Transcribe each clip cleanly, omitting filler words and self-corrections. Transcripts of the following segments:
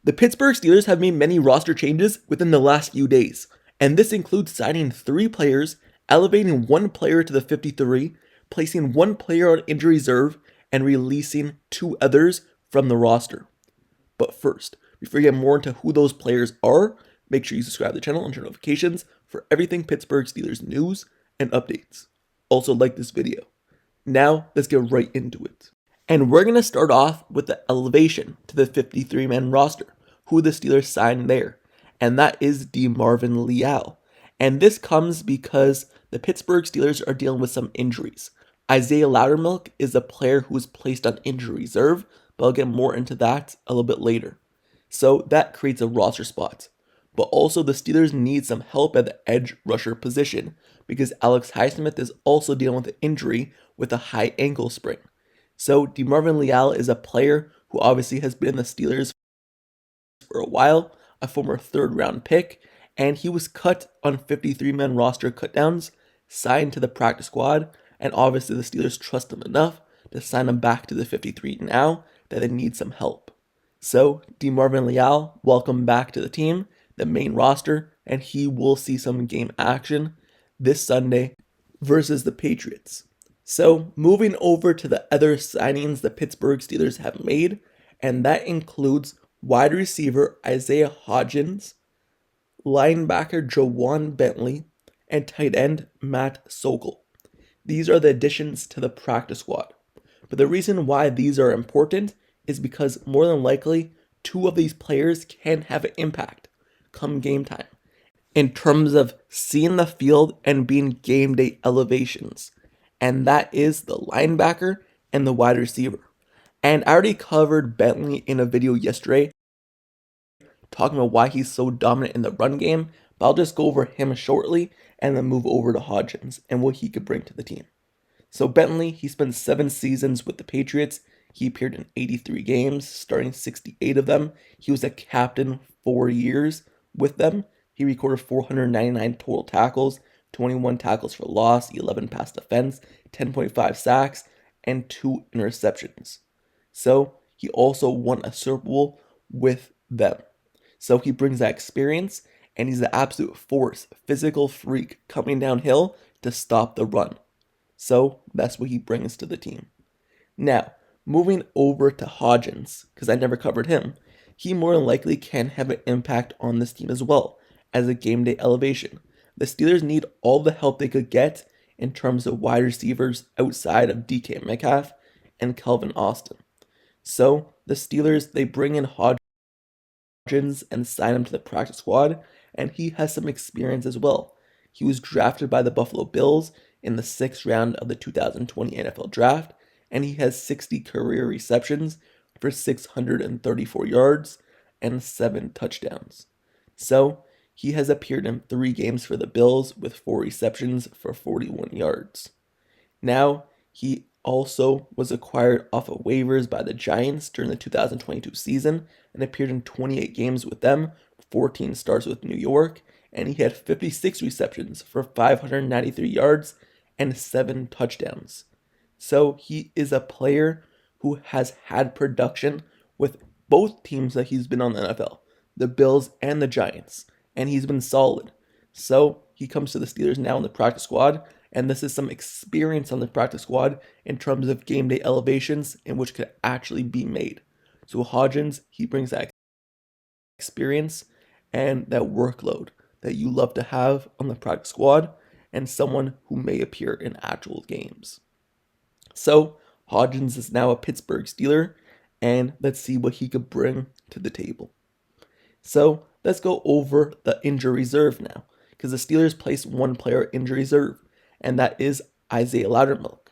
The Pittsburgh Steelers have made many roster changes within the last few days, and this includes signing 3 players, elevating 1 player to the 53, placing 1 player on injury reserve, and releasing 2 others from the roster. But first, before you get more into who those players are, make sure you subscribe to the channel and turn notifications for everything Pittsburgh Steelers news and updates. Also like this video. Now, let's get right into it. And we're going to start off with the elevation to the 53-man roster, who the Steelers signed there, and that is DeMarvin Leal. And this comes because the Pittsburgh Steelers are dealing with some injuries. Isaiah Loudermilk is a player who was placed on injury reserve, but I'll get more into that a little bit later. So that creates a roster spot. But also the Steelers need some help at the edge rusher position because Alex Highsmith is also dealing with an injury with a high ankle sprain. So DeMarvin Leal is a player who obviously has been in the Steelers for a while, a former 3rd round pick, and he was cut on 53-man roster cutdowns, signed to the practice squad, and obviously the Steelers trust him enough to sign him back to the 53 now that they need some help. So DeMarvin Leal, welcome back to the team, the main roster, and he will see some game action this Sunday versus the Patriots. So moving over to the other signings the Pittsburgh Steelers have made, and that includes wide receiver Isaiah Hodgins, linebacker Ja'Whaun Bentley, and tight end Matt Sokol. These are the additions to the practice squad. But the reason why these are important is because more than likely 2 of these players can have an impact come game time in terms of seeing the field and being game day elevations. And that is the linebacker and the wide receiver. And I already covered Bentley in a video yesterday talking about why he's so dominant in the run game, but I'll just go over him shortly and then move over to Hodgins and what he could bring to the team. So Bentley, he spent 7 seasons with the Patriots. He appeared in 83 games, starting 68 of them. He was a captain 4 years with them. He recorded 499 total tackles, 21 tackles for loss, 11 pass defense, 10.5 sacks, and 2 interceptions. So he also won a Super Bowl with them. So he brings that experience, and he's an absolute force, physical freak coming downhill to stop the run. So that's what he brings to the team. Now, moving over to Hodgins, because I never covered him, he more than likely can have an impact on this team as well as a game day elevation. The Steelers need all the help they could get in terms of wide receivers outside of DK Metcalf and Calvin Austin. So the Steelers, they bring in Hodgins and sign him to the practice squad, and he has some experience as well. He was drafted by the Buffalo Bills in the 6th round of the 2020 NFL Draft, and he has 60 career receptions for 634 yards and 7 touchdowns. So he has appeared in 3 games for the Bills with 4 receptions for 41 yards. Now, he also was acquired off of waivers by the Giants during the 2022 season and appeared in 28 games with them, 14 starts with New York, and he had 56 receptions for 593 yards and 7 touchdowns. So he is a player who has had production with both teams that he's been on the NFL, the Bills and the Giants, and he's been solid. So he comes to the Steelers now in the practice squad, and this is some experience on the practice squad in terms of game day elevations in which could actually be made. So Hodgins, he brings that experience and that workload that you love to have on the practice squad and someone who may appear in actual games. So Hodgins is now a Pittsburgh Steeler, and let's see what he could bring to the table. So let's go over the injury reserve now, because the Steelers placed 1 player injury reserve, and that is Isaiah Loudermilk.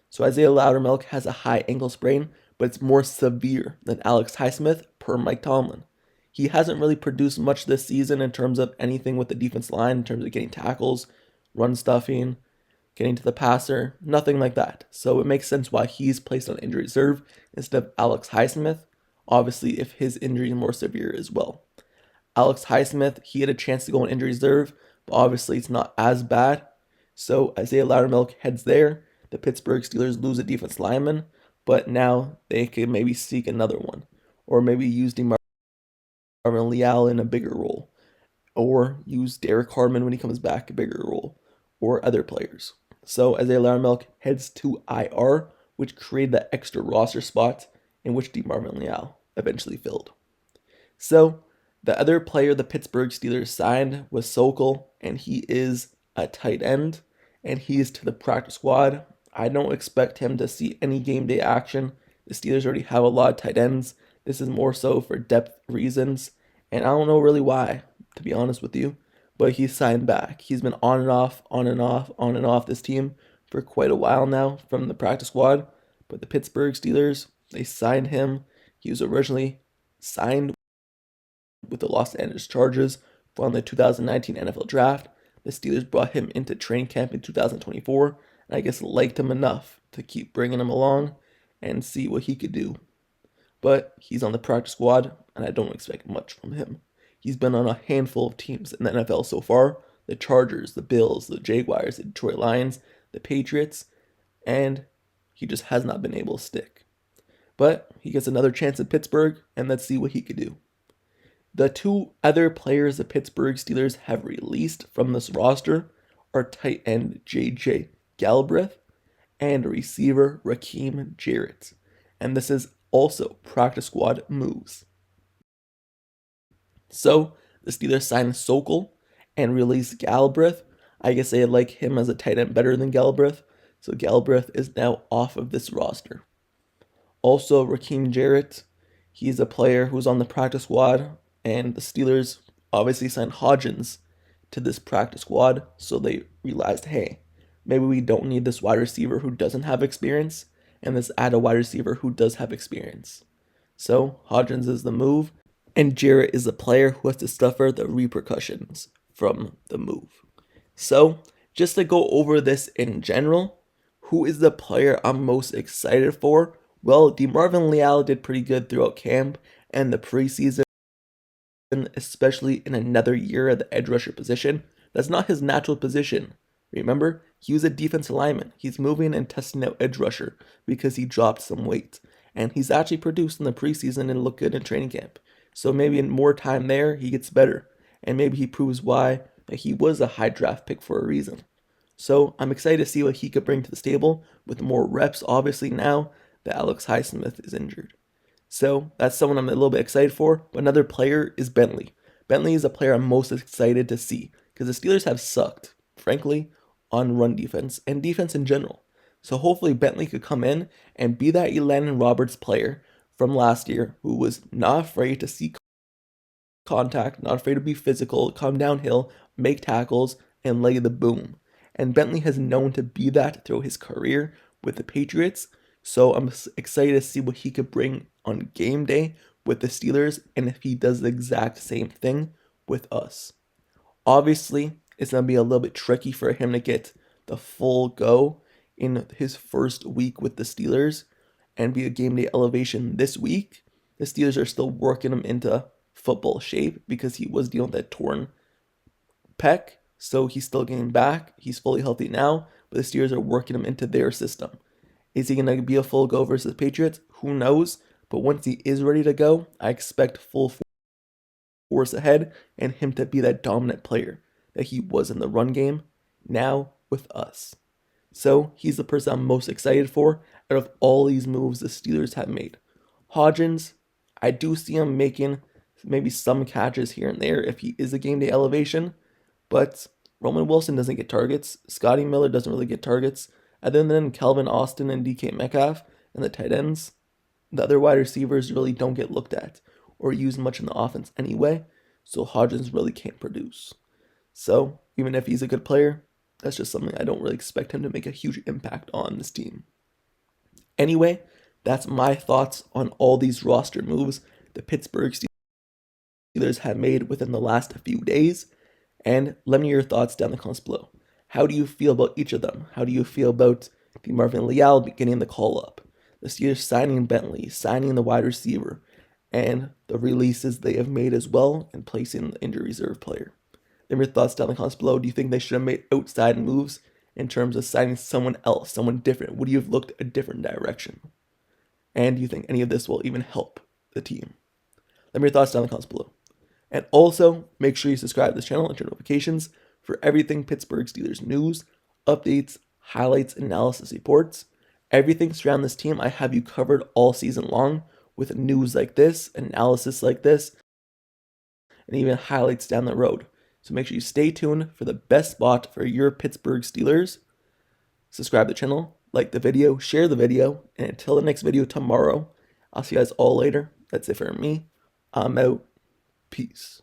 So Isaiah Loudermilk has a high ankle sprain, but it's more severe than Alex Highsmith per Mike Tomlin. He hasn't really produced much this season in terms of anything with the defense line, in terms of getting tackles, run stuffing, getting to the passer, nothing like that. So it makes sense why he's placed on injury reserve instead of Alex Highsmith, obviously if his injury is more severe as well. Alex Highsmith, he had a chance to go on injury reserve, but obviously it's not as bad. So Isaiah Loudermilk heads there. The Pittsburgh Steelers lose a defense lineman, but now they can maybe seek another one, or maybe use DeMarvin Leal in a bigger role, or use Derek Harmon when he comes back a bigger role, or other players. So Isaiah Loudermilk heads to IR, which created that extra roster spot in which DeMarvin Leal eventually filled. So the other player the Pittsburgh Steelers signed was Sokol, and he is a tight end, and he is to the practice squad. I don't expect him to see any game day action. The Steelers already have a lot of tight ends. This is more so for depth reasons, and I don't know really why, to be honest with you, but he's signed back. He's been on and off, on and off, on and off this team for quite a while now from the practice squad, but the Pittsburgh Steelers, they signed him. He was originally signed with the Los Angeles Chargers from the 2019 NFL Draft. The Steelers brought him into training camp in 2024, and I guess liked him enough to keep bringing him along and see what he could do. But he's on the practice squad, and I don't expect much from him. He's been on a handful of teams in the NFL so far: the Chargers, the Bills, the Jaguars, the Detroit Lions, the Patriots, and he just has not been able to stick. But he gets another chance at Pittsburgh, and let's see what he could do. The two other players the Pittsburgh Steelers have released from this roster are tight end J.J. Galbraith and receiver Raheem Jarrett. And this is also practice squad moves. So the Steelers signed Sokol and released Galbraith. I guess they like him as a tight end better than Galbraith, so Galbraith is now off of this roster. Also, Raheem Jarrett, he's a player who's on the practice squad, and the Steelers obviously signed Hodgins to this practice squad, so they realized, hey, maybe we don't need this wide receiver who doesn't have experience, and let's add a wide receiver who does have experience. So Hodgins is the move, and Jarrett is the player who has to suffer the repercussions from the move. So just to go over this in general, who is the player I'm most excited for? Well, DeMarvin Leal did pretty good throughout camp and the preseason, especially in another year at the edge rusher position. That's not his natural position. Remember, he was a defensive lineman. He's moving and testing out edge rusher because he dropped some weight. And he's actually produced in the preseason and looked good in training camp. So maybe in more time there, he gets better. And maybe he proves why that he was a high draft pick for a reason. So I'm excited to see what he could bring to the stable with more reps, obviously, now that Alex Highsmith is injured. So that's someone I'm a little bit excited for. But another player is Bentley. Bentley is a player I'm most excited to see because the Steelers have sucked, frankly, on run defense and defense in general. So hopefully Bentley could come in and be that Elandon Roberts player from last year who was not afraid to see contact, not afraid to be physical, come downhill, make tackles, and lay the boom. And Bentley has known to be that throughout his career with the Patriots. So I'm excited to see what he could bring on game day with the Steelers and if he does the exact same thing with us. Obviously, it's going to be a little bit tricky for him to get the full go in his first week with the Steelers and be a game day elevation this week. The Steelers are still working him into football shape because he was dealing with that torn pec, so he's still getting back. He's fully healthy now, but the Steelers are working him into their system. Is he going to be a full go versus the Patriots? Who knows? But once he is ready to go, I expect full force ahead and him to be that dominant player that he was in the run game now with us. So he's the person I'm most excited for out of all these moves the Steelers have made. Hodgins, I do see him making maybe some catches here and there if he is a game day elevation, but Roman Wilson doesn't get targets. Scotty Miller doesn't really get targets. Other than Calvin Austin and DK Metcalf and the tight ends, the other wide receivers really don't get looked at or used much in the offense anyway, so Hodgins really can't produce. So even if he's a good player, that's just something I don't really expect him to make a huge impact on this team. Anyway, that's my thoughts on all these roster moves the Pittsburgh Steelers have made within the last few days. And let me know your thoughts down in the comments below. How do you feel about each of them? How do you feel about DeMarvin Leal getting the call up? The Steelers signing Bentley, signing the wide receiver, and the releases they have made as well, and placing the injury reserve player. Leave your thoughts down in the comments below. Do you think they should have made outside moves in terms of signing someone else, someone different? Would you have looked a different direction? And do you think any of this will even help the team? Let me know your thoughts down in the comments below. And also, make sure you subscribe to this channel and turn notifications for everything Pittsburgh Steelers news, updates, highlights, analysis reports. Everything surrounding this team, I have you covered all season long with news like this, analysis like this, and even highlights down the road. So make sure you stay tuned for the best spot for your Pittsburgh Steelers. Subscribe to the channel, like the video, share the video, and until the next video tomorrow, I'll see you guys all later. That's it for me. I'm out. Peace.